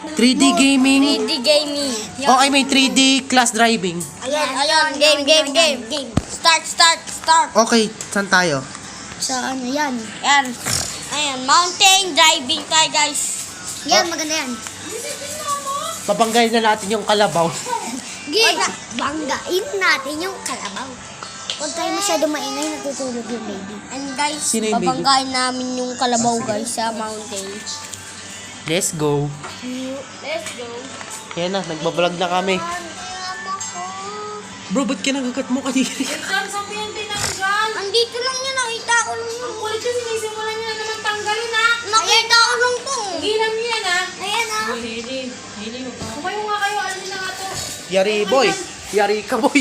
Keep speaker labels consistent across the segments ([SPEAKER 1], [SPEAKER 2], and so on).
[SPEAKER 1] 3D gaming.
[SPEAKER 2] 3D gaming.
[SPEAKER 1] Okay, may 3D class driving.
[SPEAKER 2] Ayun. Game. Start.
[SPEAKER 1] Okay, saan tayo?
[SPEAKER 3] Sa ano yan?
[SPEAKER 2] Yan. Ayan, mountain driving tayo, guys.
[SPEAKER 3] Yan, maganda yan.
[SPEAKER 1] Pabanggay na natin yung kalabaw.
[SPEAKER 3] Banggain natin yung kalabaw. Huwag tayo masyado maingay, natutulog yung baby.
[SPEAKER 2] And guys,
[SPEAKER 1] Sino yung baby?
[SPEAKER 2] babanggain namin yung kalabaw, guys, sa mountain.
[SPEAKER 1] Let's go.
[SPEAKER 2] Let's go.
[SPEAKER 1] Yan na, nagbablog na kami. Bro, ba't kinagagat mo kanina?
[SPEAKER 2] Saan yan tinanggal? Andito lang yan, nakita ko lang yun. Ang kulit yung sinisimulan niya na naman tanggalin, ha? Nakita ko lang to.
[SPEAKER 4] Gilan niyo yan, ha?
[SPEAKER 3] Ayan ah.
[SPEAKER 4] Hili mo. Kumayo nga kayo, alin na nga to.
[SPEAKER 1] Yari boy. Yari ka boy.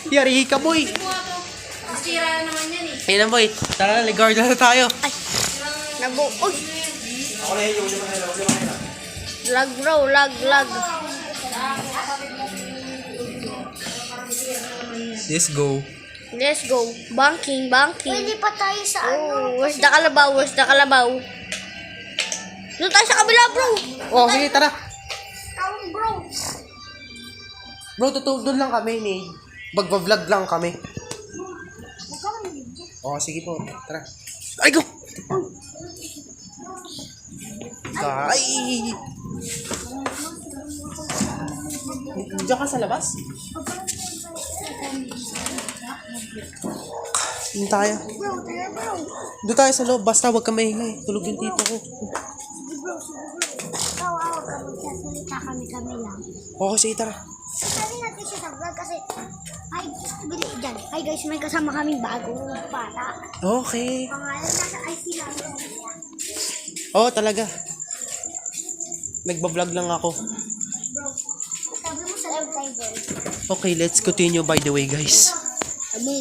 [SPEAKER 1] Yari ka boy.
[SPEAKER 4] Mo nga to. Masira na naman yan, eh.
[SPEAKER 1] Ayun na boy. Tara na, ligard na tayo.
[SPEAKER 2] Uy,
[SPEAKER 1] Ako na yun,
[SPEAKER 2] lag bro, lag.
[SPEAKER 1] Let's go.
[SPEAKER 2] Let's go. Banking.
[SPEAKER 3] Pwede pa tayo sa ano.
[SPEAKER 2] Oh, where's the kalabaw? Doon tayo sa kabila, bro.
[SPEAKER 1] Oh, sige, tara.
[SPEAKER 3] Tawang bro.
[SPEAKER 1] Bro, doon lang kami ni. Magbablog lang kami. Oh, sige po. Tara. Ay, go! Ay! Diyan ka sa labas? Doon tayo. Doon tayo sa loob. Basta huwag ka maingay. Tulog yung tito ko.
[SPEAKER 3] Tawa ka magsasalita kami lang.
[SPEAKER 1] Okay, sige, tara.
[SPEAKER 3] Sabi natin siya sa vlog kasi bili dyan. Hi guys, may kasama kaming bagong bata.
[SPEAKER 1] Okay.
[SPEAKER 3] Pangalan nasa IC lang.
[SPEAKER 1] Oo, talaga. Nagbablog lang ako.
[SPEAKER 3] Sabi mo sa loob tayo boy.
[SPEAKER 1] Okay, let's continue by the way, guys.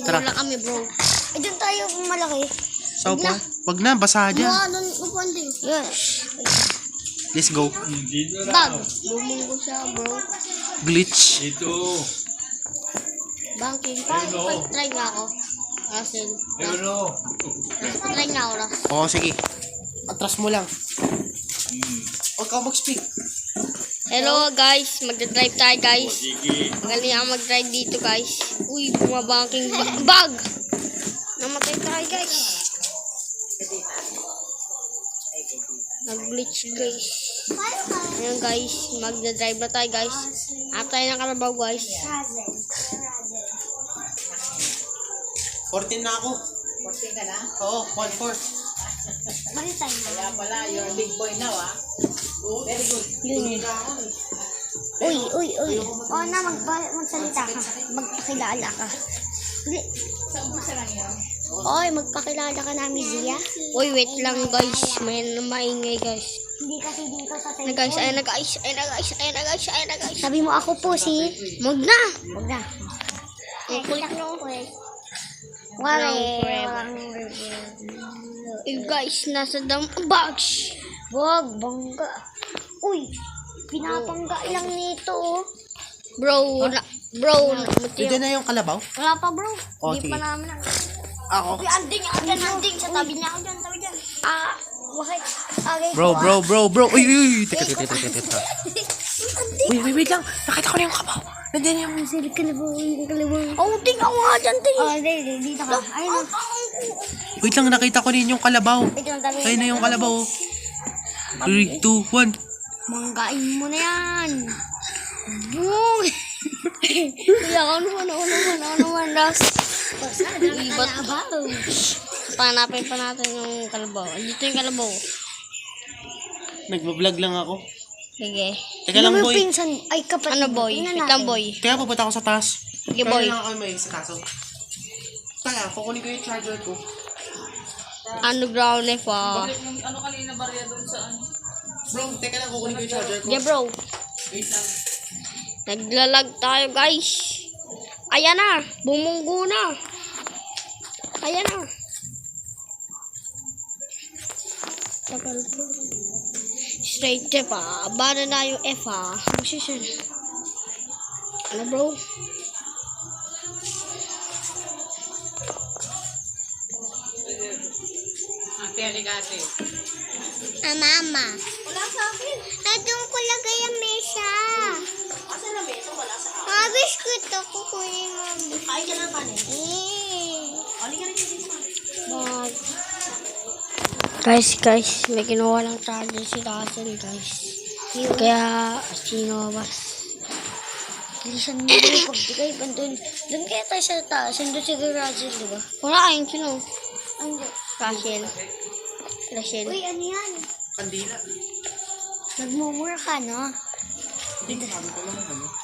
[SPEAKER 1] Tara.
[SPEAKER 2] Wala kami, bro.
[SPEAKER 3] Eh dyan tayo malaki.
[SPEAKER 1] So, wag na, basa dyan.
[SPEAKER 2] Doon upuan din.
[SPEAKER 3] Yes.
[SPEAKER 1] Let's go.
[SPEAKER 2] Bag. Bumunggo siya, bro.
[SPEAKER 1] Glitch.
[SPEAKER 2] Banking. Pag-try nga ako. Russell. Try nga ako, Russ.
[SPEAKER 1] Oo, sige. Atras mo lang. Huwag ka mag-speak.
[SPEAKER 2] Hello, guys. Magdadrive tayo, guys. Magaling ako mag-drive dito, guys. Uy, bumabanking bag. Namatay tayo, guys. Nag-glitch, guys. Ayan, guys. Magdadrive na tayo, guys. Hanap tayo ng kalabaw, guys.
[SPEAKER 1] 14 na ako.
[SPEAKER 4] 14 ka na?
[SPEAKER 1] Oo, 1-4.
[SPEAKER 3] Balik tayo na.
[SPEAKER 4] Kaya pala, you're a big boy now, ha? Very good.
[SPEAKER 3] Uy. O na, magsalita ka. Magpakilala ka.
[SPEAKER 4] Sa umpisa lang yun.
[SPEAKER 3] Oy, magpakilala ka namin, Zia.
[SPEAKER 2] Uy, wait lang, guys. May maingay, guys.
[SPEAKER 3] Hindi kasi dito sa
[SPEAKER 2] Ayun na, guys. Ayun na, guys.
[SPEAKER 3] Sabi mo ako po si...
[SPEAKER 2] Wag na.
[SPEAKER 3] Huwag na.
[SPEAKER 2] Kulit nyo.
[SPEAKER 3] Walang
[SPEAKER 2] Eh, guys, nasa bags.
[SPEAKER 3] Wag, bangga. Uy, pinapangga lang nito, oh.
[SPEAKER 2] Bro,
[SPEAKER 1] Diyan na yung kalabaw?
[SPEAKER 2] wala pa, bro.
[SPEAKER 1] Oh,
[SPEAKER 2] Hindi
[SPEAKER 1] sige.
[SPEAKER 2] pa namin
[SPEAKER 1] Ako.
[SPEAKER 2] Uy, anding. Tabi niya ako dyan.
[SPEAKER 3] Bakit? Okay.
[SPEAKER 1] Bro. Uy. Teka. Wait lang. Nakita ko na yung kabaw. Nandiyan yung...
[SPEAKER 3] Silip ka na po,
[SPEAKER 2] Oh, tingnan mo nga dyan, ting.
[SPEAKER 3] Oh, dito ka. Ayun,
[SPEAKER 1] Wait lang, nakita ko rin yung kalabaw.
[SPEAKER 3] ito lang kami.
[SPEAKER 1] Ayun na yung kalabaw. 3, 2, 1.
[SPEAKER 3] Manggain mo na yan. Bung!
[SPEAKER 2] Kuya, ano naman, Ras?
[SPEAKER 3] Ibat.
[SPEAKER 2] Panapin pa natin yung kalabaw. Dito yung kalabaw.
[SPEAKER 1] Nagbablog lang ako.
[SPEAKER 2] Sige.
[SPEAKER 1] Teka lang, boy.
[SPEAKER 3] Pinsan, ay kapatid.
[SPEAKER 2] Ano, boy?
[SPEAKER 3] Tingnan
[SPEAKER 2] Wait
[SPEAKER 3] natin.
[SPEAKER 2] lang, boy.
[SPEAKER 1] Teka, pupunta ako sa taas.
[SPEAKER 2] Sige, boy.
[SPEAKER 1] Kaya lang ako may sa kaso. Teka, kukunin ko yung charger ko.
[SPEAKER 2] Underground F, ah.
[SPEAKER 4] Ano kanina barya doon sa ano?
[SPEAKER 1] Bro, teka lang, kukunin ko yung charger ko.
[SPEAKER 2] Sige, bro.
[SPEAKER 1] Wait lang.
[SPEAKER 2] Naglalag tayo, guys. Ayan na. Bumunggo na. Ayan na. Tagal po. Straight F, ah. Bana na yung F, ah. Position. Ano, bro?
[SPEAKER 4] Ate, aligate.
[SPEAKER 3] Mama. Wala sa akin. Doon ko lagay
[SPEAKER 2] Dito ko kunin mo.
[SPEAKER 3] Kain ka ng kanin.
[SPEAKER 2] Bag. Guys, may kinuha lang charger si Russell, guys. Kaya, sinobas.
[SPEAKER 3] Bilisan mo yung pagbigay pa doon. Doon kaya tayo sa taas. Doon si Russell, di ba?
[SPEAKER 2] Wala kayong sino.
[SPEAKER 3] Ano?
[SPEAKER 2] Rachel.
[SPEAKER 3] Uy, ano yan?
[SPEAKER 1] Kandila.
[SPEAKER 3] Nagmumura ka, no?
[SPEAKER 1] Hindi, sabi ko lang ano.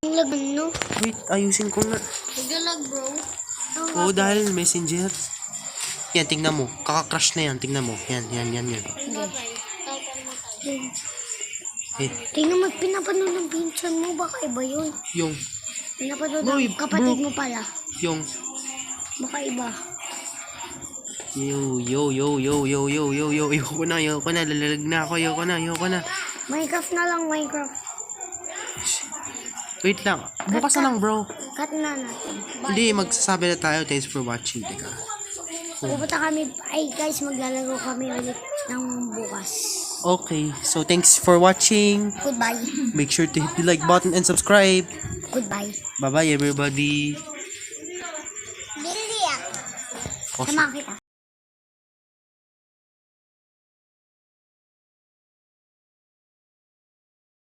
[SPEAKER 3] Ang laban, no?
[SPEAKER 1] Wait, ayusin ko nga.
[SPEAKER 2] Naglalag, bro.
[SPEAKER 1] Oo, dahil messenger. Yan, tingnan mo. Kaka-crush na yan, tingnan mo. Yan. Eh,
[SPEAKER 3] Tingnan mo, pinapanood ng pinsan mo. Baka iba yun.
[SPEAKER 1] yung,
[SPEAKER 3] Pinapanood
[SPEAKER 1] Boy,
[SPEAKER 3] ng kapatid
[SPEAKER 1] bro.
[SPEAKER 3] mo pala.
[SPEAKER 1] yung,
[SPEAKER 3] Baka iba.
[SPEAKER 1] yo, ayoko na, lalalag na ako, ayoko na.
[SPEAKER 3] Minecraft na lang, Minecraft.
[SPEAKER 1] Wait lang, bukas na lang bro.
[SPEAKER 3] Cut na natin.
[SPEAKER 1] Hindi, magsasabi na tayo, thanks for watching, teka.
[SPEAKER 3] Pupunta kami, ay guys, maglalaro kami ulit ng bukas.
[SPEAKER 1] Okay, so thanks for watching.
[SPEAKER 3] Goodbye.
[SPEAKER 1] Make sure to hit the like button and subscribe.
[SPEAKER 3] Goodbye.
[SPEAKER 1] Bye-bye everybody.
[SPEAKER 3] Billy ako.
[SPEAKER 1] Oh,
[SPEAKER 3] Sama kita.